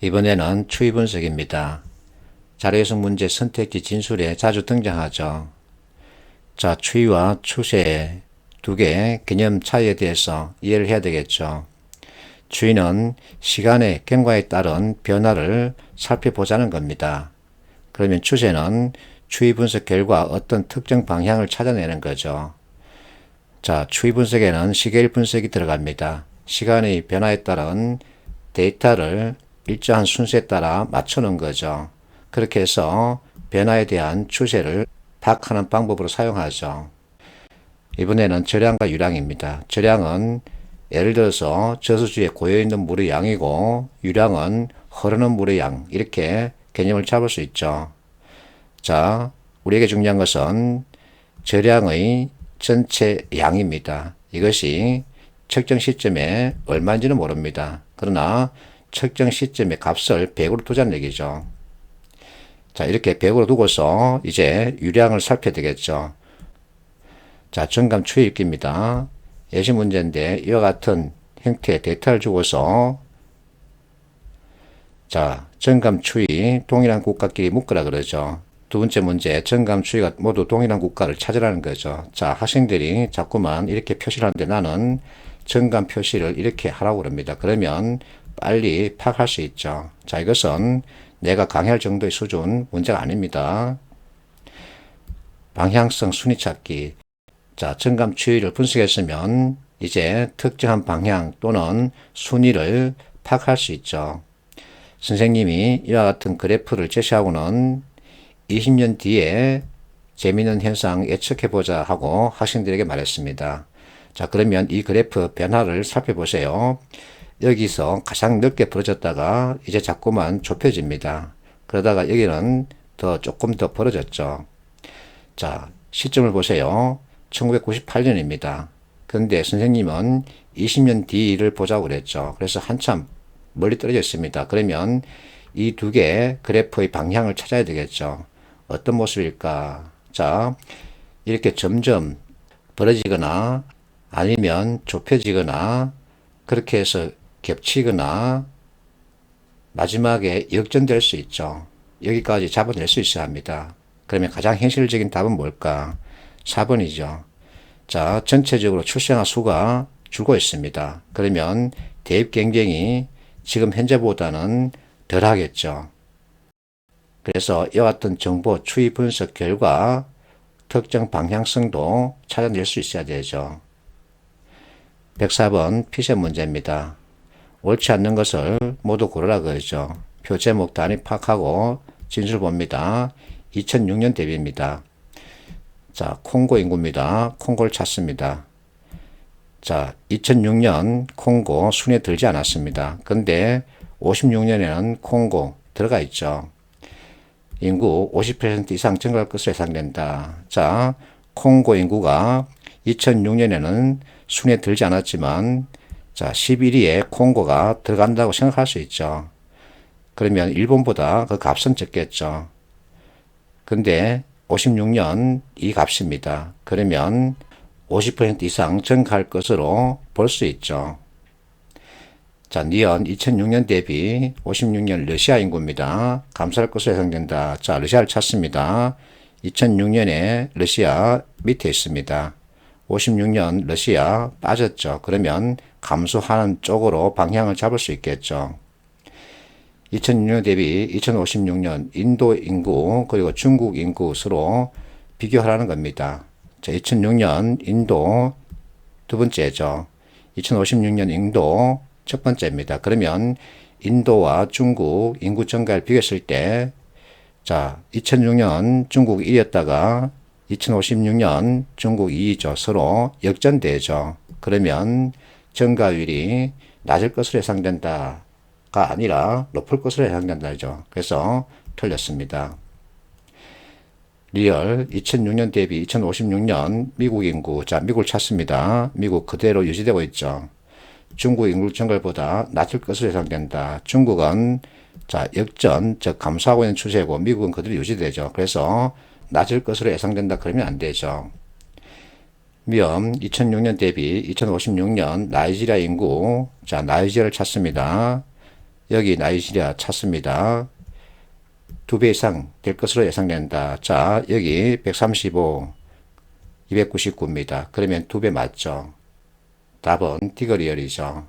이번에는 추이 분석입니다. 자료해석 문제 선택지 진술에 자주 등장하죠. 자, 추이와 추세 두 개의 개념 차이에 대해서 이해를 해야 되겠죠. 추이는 시간의 경과에 따른 변화를 살펴보자는 겁니다. 그러면 추세는 추이 분석 결과 어떤 특정 방향을 찾아내는 거죠. 자, 추이 분석에는 시계일 분석이 들어갑니다. 시간의 변화에 따른 데이터를 일정한 순서에 따라 맞추는 거죠. 그렇게 해서 변화에 대한 추세를 파악하는 방법으로 사용하죠. 이번에는 절량과 유량입니다. 절량은 예를 들어서 저수지에 고여있는 물의 양이고 유량은 흐르는 물의 양, 이렇게 개념을 잡을 수 있죠. 자, 우리에게 중요한 것은 절량의 전체 양입니다. 이것이 측정 시점에 얼마인지는 모릅니다. 그러나 측정 시점의 값을 100으로 두자는 얘기죠. 자, 이렇게 100으로 두고서 이제 유량을 살펴야 되겠죠. 자, 정감 추이 읽기입니다. 예시 문제인데 이와 같은 형태의 데이터를 주고서 자, 정감 추이 동일한 국가끼리 묶으라 그러죠. 두 번째 문제, 정감 추이가 모두 동일한 국가를 찾으라는 거죠. 자, 학생들이 자꾸만 이렇게 표시를 하는데 나는 정감 표시를 이렇게 하라고 그럽니다. 그러면 빨리 파악할 수 있죠. 자, 이것은 내가 강의할 정도의 수준 문제가 아닙니다. 방향성 순위 찾기. 자, 정감 추이를 분석했으면 이제 특정한 방향 또는 순위를 파악할 수 있죠. 선생님이 이와 같은 그래프를 제시하고는 20년 뒤에 재미있는 현상 예측해보자 하고 학생들에게 말했습니다. 자, 그러면 이 그래프 변화를 살펴보세요. 여기서 가장 넓게 벌어졌다가 이제 자꾸만 좁혀집니다. 그러다가 여기는 조금 더 벌어졌죠. 자, 시점을 보세요. 1998년입니다. 그런데 선생님은 20년 뒤를 보자고 그랬죠. 그래서 한참 멀리 떨어져 있습니다. 그러면 이 두 개의 그래프의 방향을 찾아야 되겠죠. 어떤 모습일까? 자, 이렇게 점점 벌어지거나 아니면 좁혀지거나 그렇게 해서 겹치거나 마지막에 역전될 수 있죠. 여기까지 잡아낼 수 있어야 합니다. 그러면 가장 현실적인 답은 뭘까? 4번이죠. 자, 전체적으로 출생아 수가 줄고 있습니다. 그러면 대입 경쟁이 지금 현재보다는 덜 하겠죠. 그래서 이와 같은 정보 추이 분석 결과 특정 방향성도 찾아낼 수 있어야 되죠. 104번 피셋 문제입니다. 옳지 않는 것을 모두 고르라 그러죠. 표 제목 단위 파악하고 진술 봅니다. 2006년 대비입니다. 자, 콩고 인구입니다. 콩고를 찾습니다. 자, 2006년 콩고 순위에 들지 않았습니다. 근데 56년에는 콩고 들어가 있죠. 인구 50% 이상 증가할 것으로 예상된다. 자, 콩고 인구가 2006년에는 순위에 들지 않았지만 자, 11위에 콩고가 들어간다고 생각할 수 있죠. 그러면 일본보다 그 값은 적겠죠. 근데 56년 이 값입니다. 그러면 50% 이상 증가할 것으로 볼 수 있죠. 자, 니은 2006년 대비 56년 러시아 인구입니다. 감소할 것으로 예상된다. 자, 러시아를 찾습니다. 2006년에 러시아 밑에 있습니다. 56년 러시아 빠졌죠. 그러면 감소하는 쪽으로 방향을 잡을 수 있겠죠. 2006년 대비 2056년 인도 인구 그리고 중국 인구 서로 비교하라는 겁니다. 자, 2006년 인도 두 번째죠. 2056년 인도 첫 번째입니다. 그러면 인도와 중국 인구 증가를 비교했을 때 자, 2006년 중국 1위였다가 2056년 중국 2위죠. 서로 역전되죠. 그러면 증가율이 낮을 것으로 예상된다가 아니라 높을 것으로 예상된다죠. 그래서 틀렸습니다. 리얼 2006년 대비 2056년 미국 인구, 자, 미국을 찾습니다. 미국 그대로 유지되고 있죠. 중국 인구 증가보다 낮을 것으로 예상된다. 중국은 자, 역전, 즉 감소하고 있는 추세고 미국은 그대로 유지되죠. 그래서 낮을 것으로 예상된다 그러면 안 되죠. 미음 2006년 대비 2056년 나이지리아 인구, 자, 나이지리아를 찾습니다. 여기 나이지리아 찾습니다. 2배 이상 될 것으로 예상된다. 자, 여기 135, 299입니다. 그러면 2배 맞죠? 답은 디거리얼이죠.